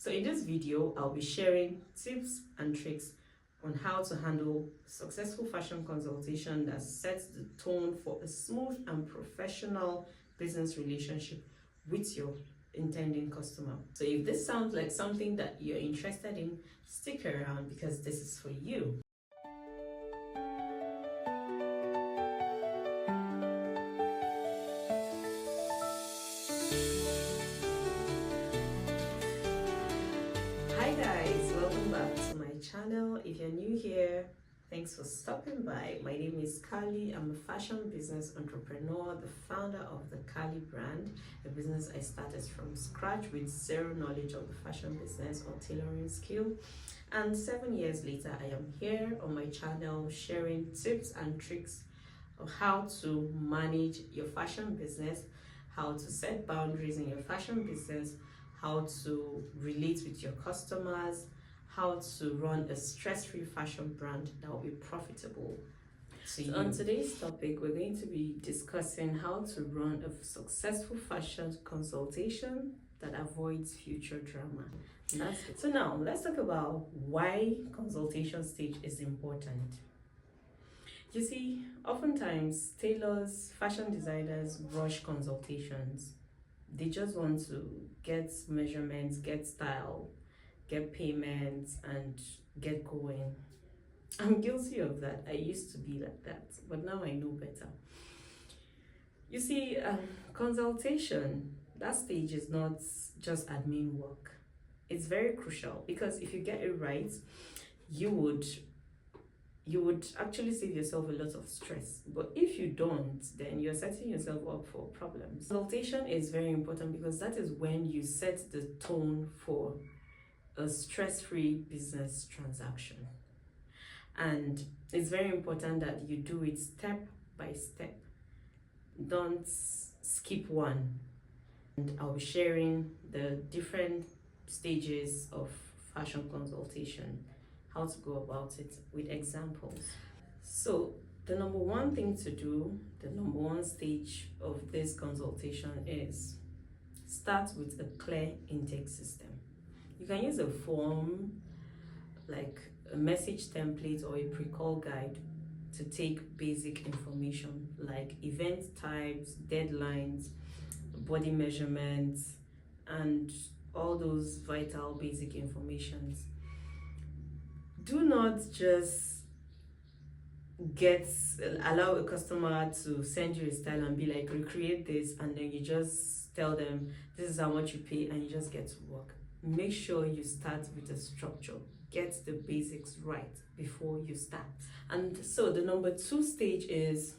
So in this video, I'll be sharing tips and tricks on how to handle successful fashion consultation that sets the tone for a smooth and professional business relationship with your intending customer. So if this sounds like something that you're interested in, stick around because this is for you. Hi guys, welcome back to my channel. If you're new here, thanks for stopping by. My name is Kali. I'm a fashion business entrepreneur, the founder of the Kali brand, a business I started from scratch with zero knowledge of the fashion business or tailoring skill. And 7 years later, I am here on my channel sharing tips and tricks of how to manage your fashion business, how to set boundaries in your fashion business, how to relate with your customers, how to run a stress-free fashion brand that will be profitable to you. On today's topic, we're going to be discussing how to run a successful fashion consultation that avoids future drama. That's it. So now let's talk about why consultation stage is important. You see, oftentimes tailors, fashion designers rush consultations. They just want to get measurements, get style, get payments, and get going. I'm guilty of that. I used to be like that, but now I know better. You see, consultation, that stage is not just admin work. It's very crucial because if you get it right, you would actually save yourself a lot of stress. But if you don't, then you're setting yourself up for problems. Consultation is very important because that is when you set the tone for a stress-free business transaction. And it's very important that you do it step by step. Don't skip one. And I'll be sharing the different stages of fashion consultation, how to go about it with examples. So the number one thing to do, the number one stage of this consultation is start with a clear intake system. You can use a form like a message template or a pre-call guide to take basic information like event types, deadlines, body measurements, and all those vital basic informations. Do not just allow a customer to send you a style and be like, recreate this, and then you just tell them this is how much you pay and you just get to work. Make sure you start with a structure. Get the basics right before you start. And so the number two stage is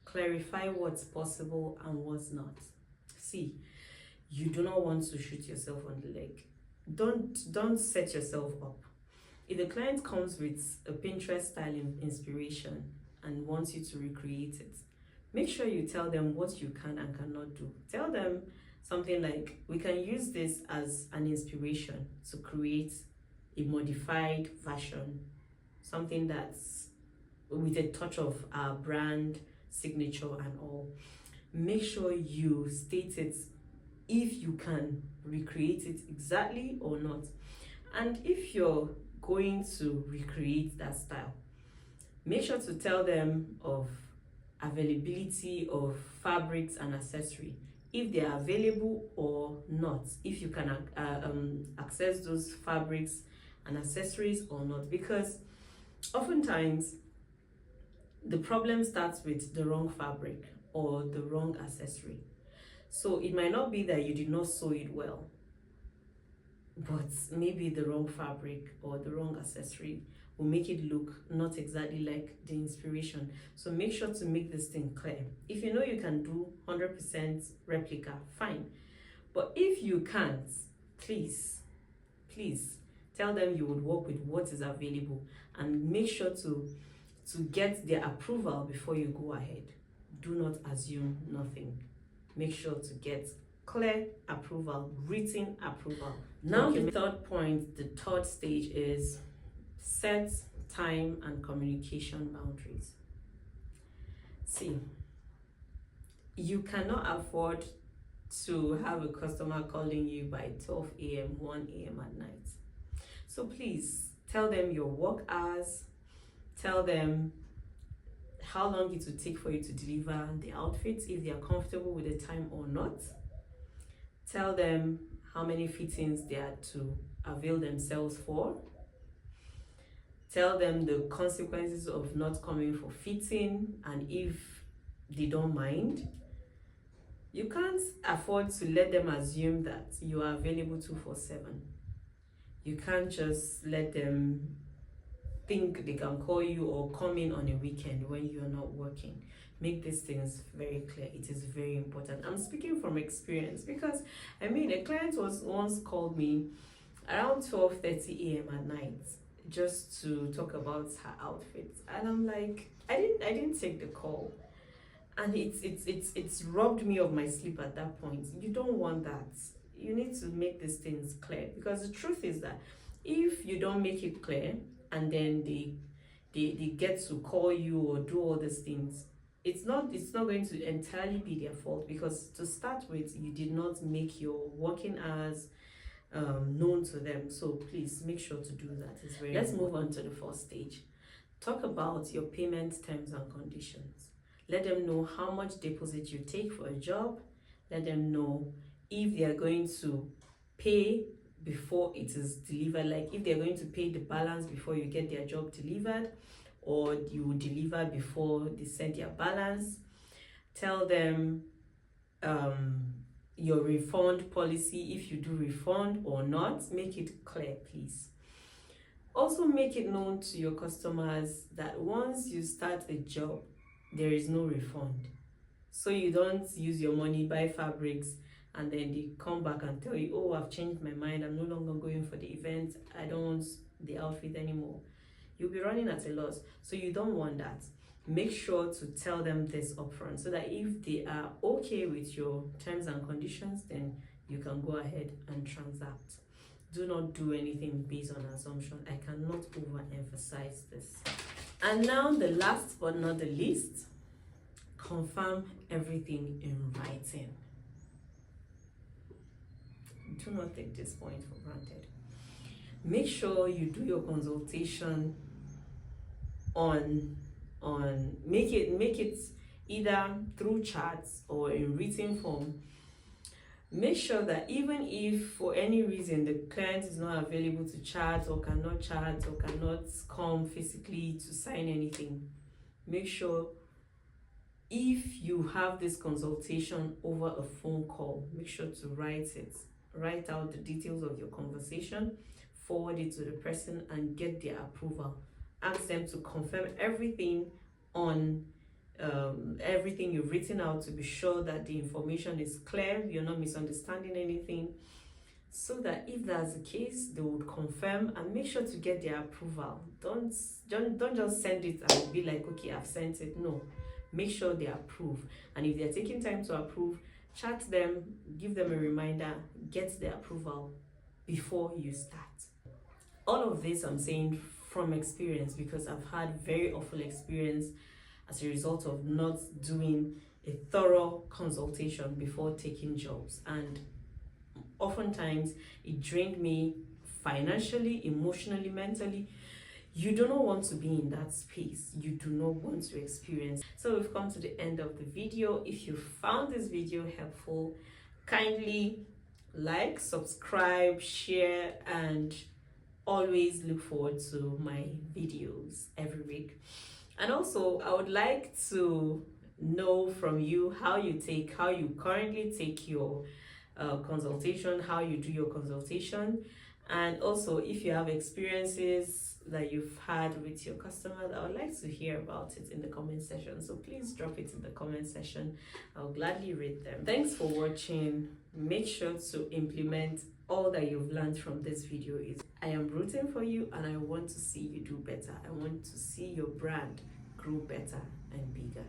clarify what's possible and what's not. See, you do not want to shoot yourself on the leg. Don't set yourself up. If the client comes with a Pinterest style inspiration and wants you to recreate it, make sure you tell them what you can and cannot do. Tell them something like, we can use this as an inspiration to create a modified version, something that's with a touch of our brand signature and all. Make sure you state it if you can recreate it exactly or not. And if you're going to recreate that style, make sure to tell them of availability of fabrics and accessory, if they are available or not, if you can access those fabrics and accessories or not, because oftentimes the problem starts with the wrong fabric or the wrong accessory. So it might not be that you did not sew it well, but maybe the wrong fabric or the wrong accessory will make it look not exactly like the inspiration. So make sure to make this thing clear. If you know you can do 100% replica, fine. But if you can't, please tell them you would work with what is available and make sure to get their approval before you go ahead. Do not assume nothing. Make sure to get clear approval, written approval. Now the third point, the third stage is set time and communication boundaries. See, you cannot afford to have a customer calling you by 12 a.m., 1 a.m. at night. So please tell them your work hours, tell them how long it will take for you to deliver the outfits, if they are comfortable with the time or not. Tell them how many fittings they are to avail themselves for. Tell them the consequences of not coming for fitting, and if they don't mind. You can't afford to let them assume that you are available 247. You can't just let them think they can call you or come in on a weekend when you're not working. Make these things very clear. It is very important. I'm speaking from experience because a client was once called me around 12:30 a.m. at night just to talk about her outfit, and I'm like, I didn't take the call, and it's robbed me of my sleep at that point. You don't want that. You need to make these things clear, because the truth is that if you don't make it clear and then they get to call you or do all these things, it's not going to entirely be their fault, because to start with, you did not make your working hours known to them. So please make sure to do that. It's very Let's important. Move on to the first stage. Talk about your payment terms and conditions. Let them know how much deposit you take for a job. Let them know if they are going to pay before it is delivered, like if they're going to pay the balance before you get their job delivered, or you deliver before they send their balance. Tell them your refund policy, if you do refund or not. Make it clear, please. Also, make it known to your customers that once you start a job, there is no refund. So you don't use your money, buy fabrics, and then they come back and tell you, oh, I've changed my mind, I'm no longer going for the event, I don't want the outfit anymore. You'll be running at a loss. So you don't want that. Make sure to tell them this upfront, so that if they are okay with your terms and conditions, then you can go ahead and transact. Do not do anything based on assumption. I cannot overemphasize this. And now the last but not the least, confirm everything in writing. Do not take this point for granted. Make sure you do your consultation make it either through chats or in written form. Make sure that even if for any reason the client is not available to chat or cannot come physically to sign anything, make sure if you have this consultation over a phone call, make sure to write out the details of your conversation, forward it to the person and get their approval. Ask them to confirm everything on everything you've written out, to be sure that the information is clear, you're not misunderstanding anything, so that if that's the case, they would confirm, and make sure to get their approval. Don't just send it and be like, okay, I've sent it. No, make sure they approve. And if they're taking time to approve, chat them, give them a reminder, get the approval before you start. All of this I'm saying from experience, because I've had very awful experience as a result of not doing a thorough consultation before taking jobs, and oftentimes it drained me financially, emotionally, mentally. You do not want to be in that space. You do not want to experience. So we've come to the end of the video. If you found this video helpful, kindly like, subscribe, share, and always look forward to my videos every week. And also, I would like to know from you how you currently take your consultation, how you do your consultation, and also if you have experiences that you've had with your customers. I would like to hear about it in the comment section. So please drop it in the comment section. I'll gladly read them. Thanks for watching. Make sure to implement all that you've learned from this video. I am rooting for you, and I want to see you do better. I want to see your brand grow better and bigger.